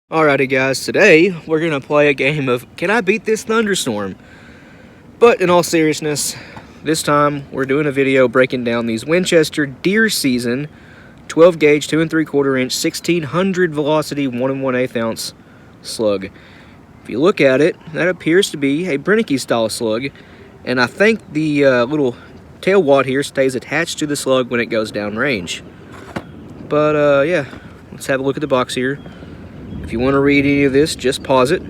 Alrighty guys, today we're going to play a game of Can I Beat This Thunderstorm? But in all seriousness, this time we're doing a video breaking down these Winchester Deer Season 12 gauge 2 3/4 inch 1600 velocity 1 1/8 ounce slug. If you look at it, that appears to be a Brennicky style slug, and I think the little tail wad here stays attached to the slug when it goes down range. But yeah, let's have a look at the box here. If you want to read any of this, just pause it.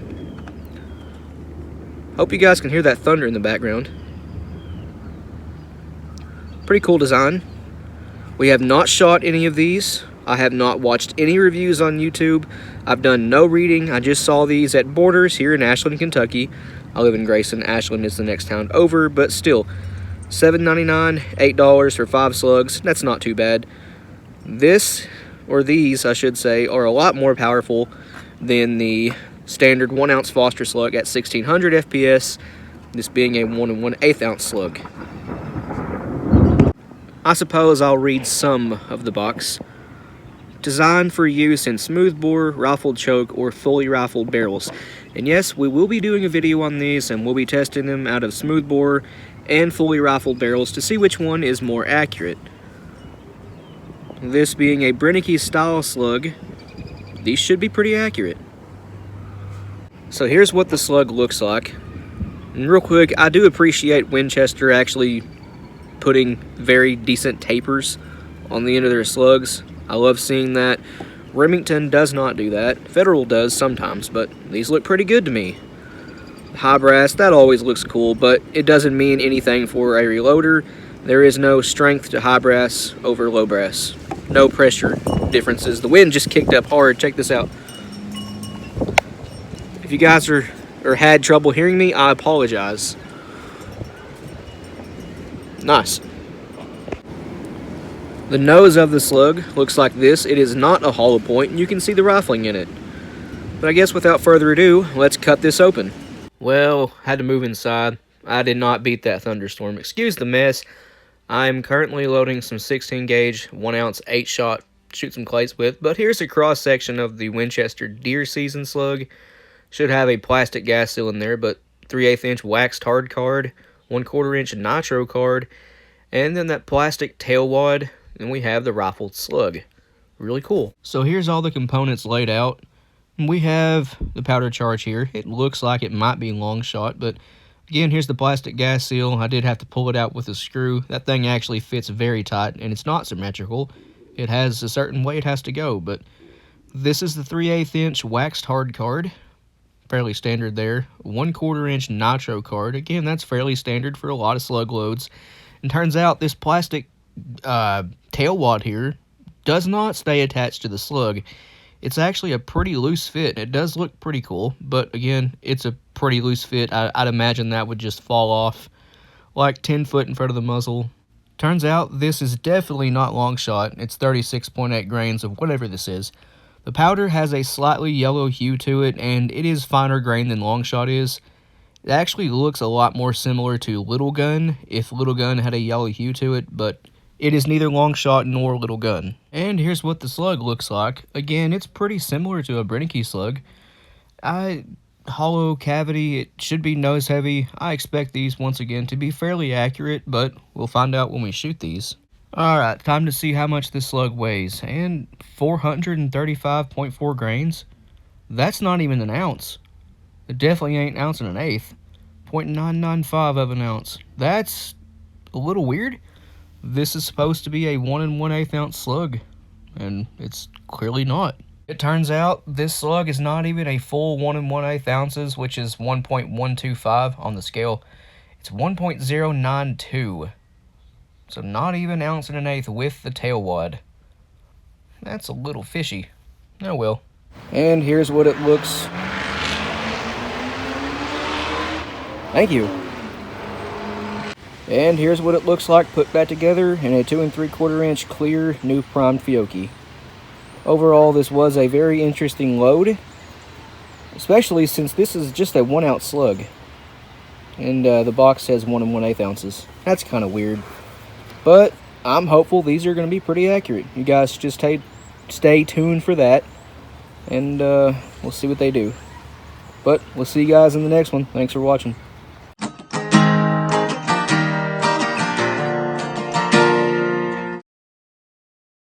Hope you guys can hear that thunder in the background. Pretty cool design. We have not shot any of these. I have not watched any reviews on YouTube. I've done no reading. I just saw these at Borders here in Ashland, Kentucky. I live in Grayson. Ashland is the next town over, but still, $7.99, $8 for 5 slugs. That's not too bad. These, I should say, are a lot more powerful than the standard 1 ounce Foster slug at 1600 FPS, this being a 1 1/8 ounce slug. I suppose I'll read some of the box. Designed for use in smoothbore, rifled choke, or fully rifled barrels. And yes, we will be doing a video on these, and we'll be testing them out of smoothbore and fully rifled barrels to see which one is more accurate. This being a Brennicky style slug, these should be pretty accurate. So here's what the slug looks like. And real quick, I do appreciate Winchester actually putting very decent tapers on the end of their slugs. I love seeing that. Remington does not do that. Federal does sometimes, but these look pretty good to me. High brass, that always looks cool, but it doesn't mean anything for a reloader. There is no strength to high brass over low brass. No pressure differences. The wind just kicked up hard. Check this out. If you guys had trouble hearing me, I apologize. Nice. The nose of the slug looks like this. It is not a hollow point, and you can see the rifling in it. But I guess without further ado, let's cut this open. Well, had to move inside. I did not beat that thunderstorm. Excuse the mess. I'm currently loading some 16 gauge 1 ounce 8-shot shoot some clays with, but here's a cross section of the Winchester Deer Season slug. Should have a plastic gas seal in there, but 3/8 inch waxed hard card, 1/4 inch nitro card, and then that plastic tail wad, and we have the rifled slug. Really cool. So here's all the components laid out. We have the powder charge here. It looks like it might be long shot, but again, here's the plastic gas seal. I did have to pull it out with a screw. That thing actually fits very tight, and it's not symmetrical. It has a certain way it has to go, but this is the 3/8 inch waxed hard card. Fairly standard there. 1/4 inch nitro card. Again, that's fairly standard for a lot of slug loads. And turns out this plastic tail wad here does not stay attached to the slug. It's actually a pretty loose fit. It does look pretty cool, but again, it's a pretty loose fit. I'd imagine that would just fall off like 10 foot in front of the muzzle. Turns out this is definitely not long shot. It's 36.8 grains of whatever this is. The powder has a slightly yellow hue to it, and it is finer grain than long shot is. It actually looks a lot more similar to Little Gun if Little Gun had a yellow hue to it, but it is neither long shot nor Little Gun. And here's what the slug looks like. Again, it's pretty similar to a Brennicky slug. Hollow cavity, it should be nose heavy. I expect these once again to be fairly accurate, but we'll find out when we shoot these. Alright, time to see how much this slug weighs. And 435.4 grains. That's not even an ounce. It definitely ain't an ounce and an eighth. 0.995 of an ounce. That's a little weird. This is supposed to be a 1 1/8 ounce slug, and it's clearly not. It turns out this slug is not even a full 1 1/8 ounces, which is 1.125 on the scale. It's 1.092. So not even an ounce and an eighth with the tail wad. That's a little fishy. Oh well. And here's what it looks. Thank you. And here's what it looks like put back together in a 2 3/4 inch clear new primed Fiocchi. Overall, this was a very interesting load, especially since this is just a 1 ounce slug. And the box says 1 1/8 ounces. That's kind of weird. But I'm hopeful these are going to be pretty accurate. You guys just stay tuned for that. and we'll see what they do. But we'll see you guys in the next one. Thanks for watching.